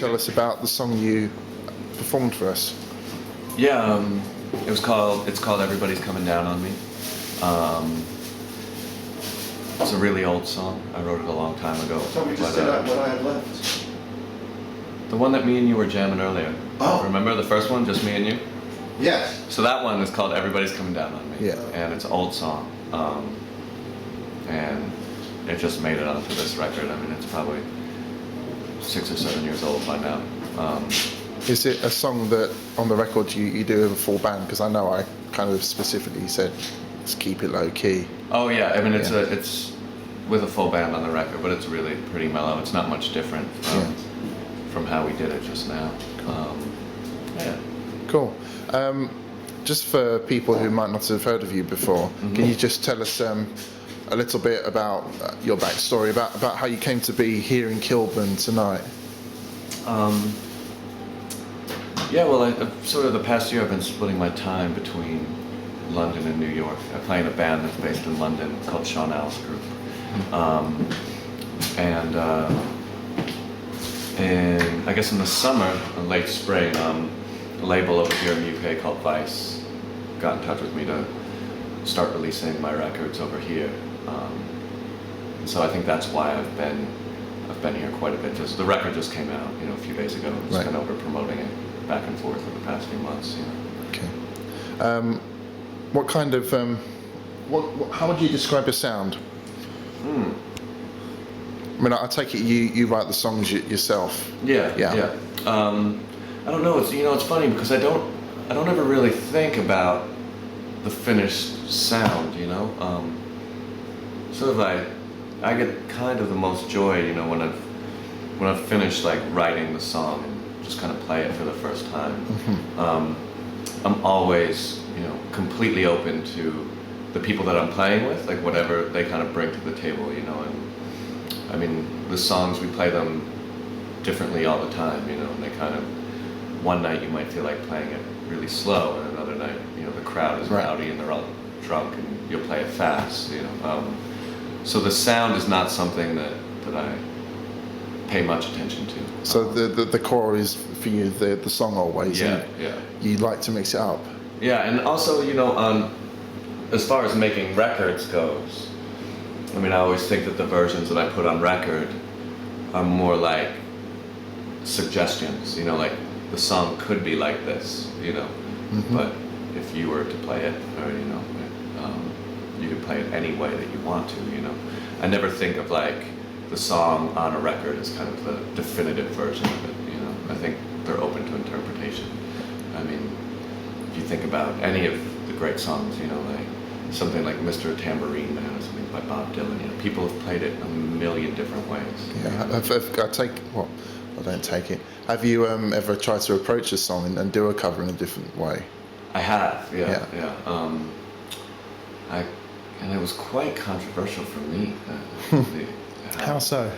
tell us about the song you performed for us? Yeah, it's called Everybody's Coming Down on Me. It's a really old song. I wrote it a long time ago. So we just did What I Have Left. The one that me and you were jamming earlier. Oh. Remember the first one, just me and you? Yes. So that one is called Everybody's Coming Down on Me. Yeah. And it's an old song. And it just made it onto this record. I mean, it's probably 6 or 7 years old by now. Is it a song that on the record you do with a full band? Because I know I kind of specifically said, let's keep it low key. Oh yeah, I mean it's with a full band on the record, but it's really pretty mellow. It's not much different from how we did it just now. Yeah. Cool. Just for people who might not have heard of you before, can you just tell us a little bit about your backstory, about how you came to be here in Kilburn tonight? Yeah, well, sort of the past year I've been splitting my time between London and New York. I play in a band that's based in London called Sean Alice Group. And I guess in the summer, late spring, a label over here in the UK called Vice got in touch with me to start releasing my records over here. And so I think that's why I've been here quite a bit. The record just came out, a few days ago. I've just been over promoting it back and forth for the past few months. Okay. What kind of how would you describe your sound? I mean, I take it you write the songs yourself. Yeah. I don't know. It's funny because I don't ever really think about the finished sound. Sort of I get kind of the most joy, when I've finished like writing the song and just kind of play it for the first time. I'm always, completely open to the people that I'm playing with, like whatever they kind of bring to the table, and I mean, the songs, we play them differently all the time, and they kind of, one night you might feel like playing it really slow, and another night, the crowd is rowdy and they're all drunk and you'll play it fast, So the sound is not something that I pay much attention to. So the core is for you the song always. Yeah. You like to mix it up. Yeah, and also as far as making records goes, I mean, I always think that the versions that I put on record are more like suggestions. Like the song could be like this, but if you were to play it, or you could play it any way that you want to. I never think of like the song on a record as kind of the definitive version of it. I think they're open to interpretation. I mean, if you think about any of the great songs, like something like Mr. Tambourine Man or something by Bob Dylan, people have played it a million different ways. Yeah, I don't take it. Have you ever tried to approach a song and do a cover in a different way? I have, yeah. And it was quite controversial for me. How so?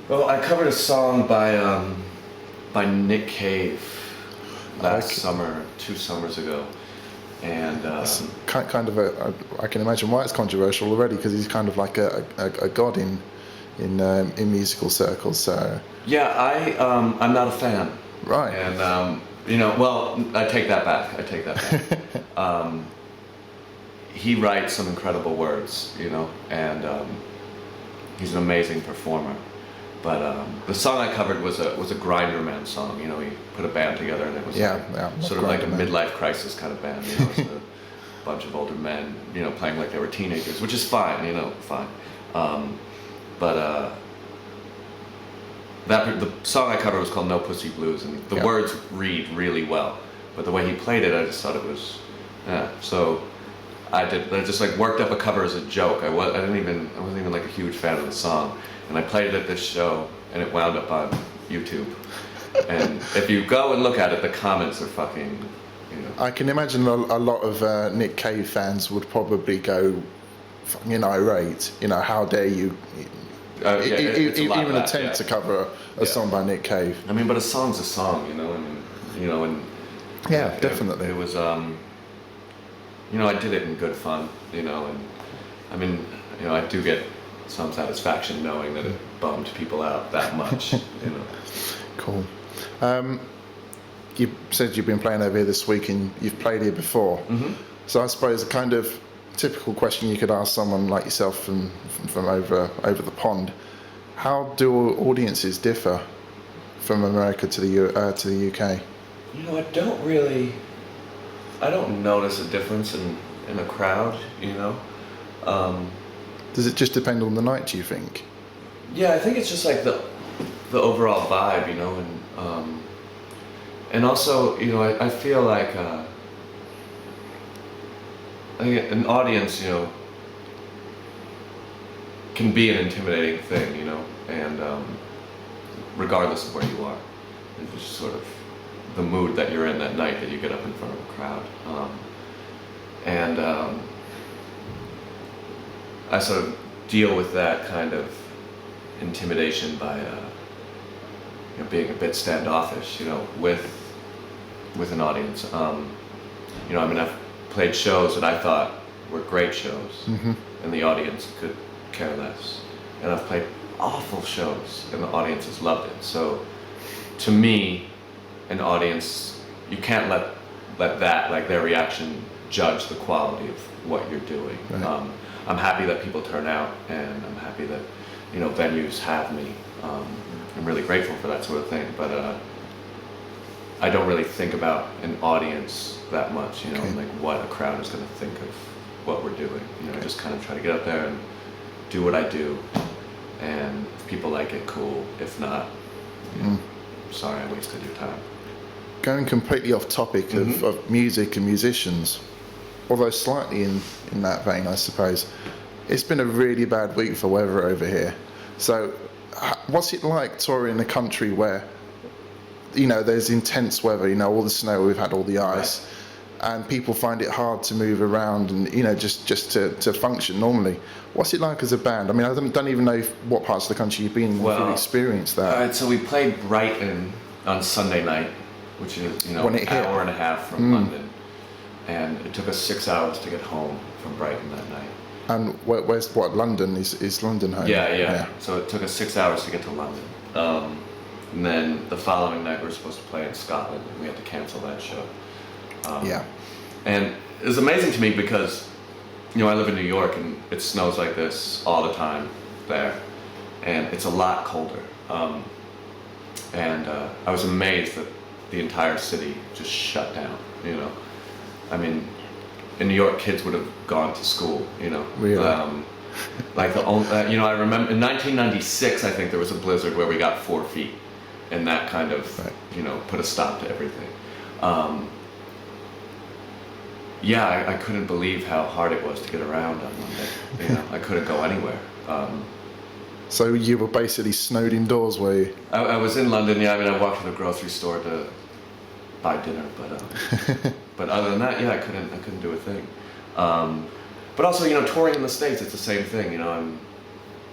Well, I covered a song by Nick Cave last summer, 2 summers ago, and kind of I can imagine why it's controversial already, because he's kind of like a god in musical circles. So yeah, I'm not a fan. Right. And well, I take that back. He writes some incredible words, and he's an amazing performer. But the song I covered was a Grinder Man song. He put a band together, and it was sort of like a midlife crisis kind of band. It's a bunch of older men, playing like they were teenagers, which is fine, fine. But the song I covered was called No Pussy Blues, and the words read really well. But the way he played it, I just thought it was, so I just like worked up a cover as a joke. I wasn't even like a huge fan of the song, and I played it at this show, and it wound up on YouTube. And if you go and look at it, the comments are fucking, I can imagine a lot of Nick Cave fans would probably go fucking irate. How dare you even attempt to cover a song by Nick Cave. I mean, but a song's a song, and yeah, definitely. It was I did it in good fun, and I mean, I do get some satisfaction knowing that it bummed people out that much, Cool. You said you've been playing over here this week and you've played here before. Mm-hmm. So I suppose a kind of typical question you could ask someone like yourself from over the pond: how do audiences differ from America to the UK? You know, I don't notice a difference in a crowd, you know. Does it just depend on the night, do you think? Yeah, I think it's just like the overall vibe, you know, and also, you know, I feel like I think an audience, you know, can be an intimidating thing, you know, and regardless of where you are, it's just sort of the mood that you're in that night that you get up in front of a crowd, and I sort of deal with that kind of intimidation by you know, being a bit standoffish, you know, with an audience. You know, I mean, I've played shows that I thought were great shows, and the audience could care less. And I've played awful shows, and the audiences loved it. So, to me, an audience, you can't let that, like their reaction, judge the quality of what you're doing. Right. I'm happy that people turn out, and I'm happy that, you know, venues have me. I'm really grateful for that sort of thing, but I don't really think about an audience that much, you know, Okay. like what a crowd is going to think of what we're doing. You know, I just kind of try to get up there and do what I do, and if people like it, cool. If not, you know, sorry, I wasted your time. Going completely off topic of music and musicians, although slightly in that vein, I suppose, it's been a really bad week for weather over here. So what's it like touring in a country where, you know, there's intense weather, you know, all the snow, we've had all the ice, and people find it hard to move around and, you know, just to function normally. What's it like as a band? I mean, I don't even know what parts of the country you've been in, if you've experienced that. All right, so we played Brighton on Sunday night, which is, you know, When an it hit. hour and a half from London. And it took us 6 hours to get home from Brighton that night. And where's London? Is London home? Yeah. So it took us 6 hours to get to London. And then the following night we were supposed to play in Scotland, and we had to cancel that show. Yeah. And it was amazing to me because, you know, I live in New York and it snows like this all the time there, and it's a lot colder. And I was amazed that the entire city just shut down, you know. I mean, in New York, kids would have gone to school, you know. Really? Like the only, you know, I remember in 1996, I think there was a blizzard where we got 4 feet, and that kind of, you know, put a stop to everything. Yeah, I couldn't believe how hard it was to get around on Monday. You know, I couldn't go anywhere. So you were basically snowed indoors, were you? I was in London. Yeah, I mean, I walked to the grocery store to buy dinner, but other than that, yeah, I couldn't do a thing. But also, you know, touring in the States, it's the same thing. You know,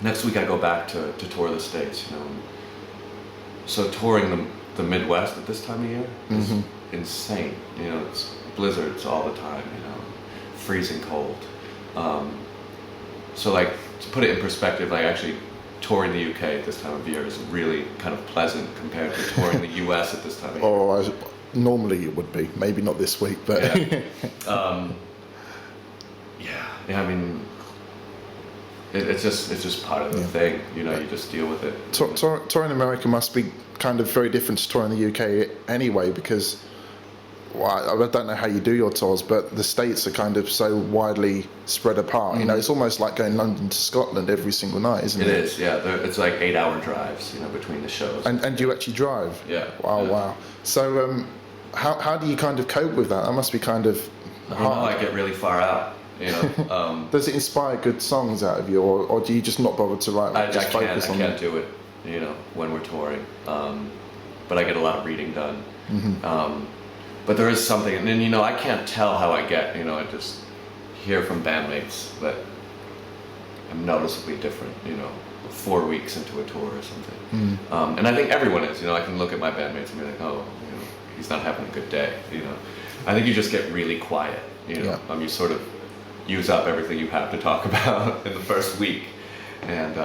next week I go back to tour the States. You know, so touring the Midwest at this time of year is insane. You know, it's blizzards all the time. You know, freezing cold. So like, to put it in perspective, like actually touring the UK at this time of year is really kind of pleasant compared to touring the US at this time of year. Normally it would be, maybe not this week, but yeah. I mean, it's just part of the thing. You know, you just deal with it. Touring America must be kind of very different to touring the UK anyway, because well, I don't know how you do your tours, but the States are kind of so widely spread apart. You know, it's almost like going London to Scotland every single night, isn't it? It is, yeah. It's like 8-hour drives, you know, between the shows. And you actually drive? Yeah. Wow. So how do you kind of cope with that? That must be kind of hard. I get really far out, you know. Does it inspire good songs out of you, or do you just not bother to write? I can't do it, you know, when we're touring. But I get a lot of reading done. But there is something, and then, you know, I can't tell how I get, you know, I just hear from bandmates that I'm noticeably different, you know, 4 weeks into a tour or something. And I think everyone is, you know, I can look at my bandmates and be like, oh, you know, he's not having a good day, you know. I think you just get really quiet, you know. You sort of use up everything you have to talk about in the first week. And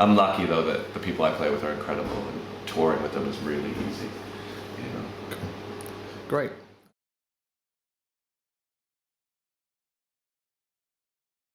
I'm lucky, though, that the people I play with are incredible. And touring with them is really easy. You know. Great.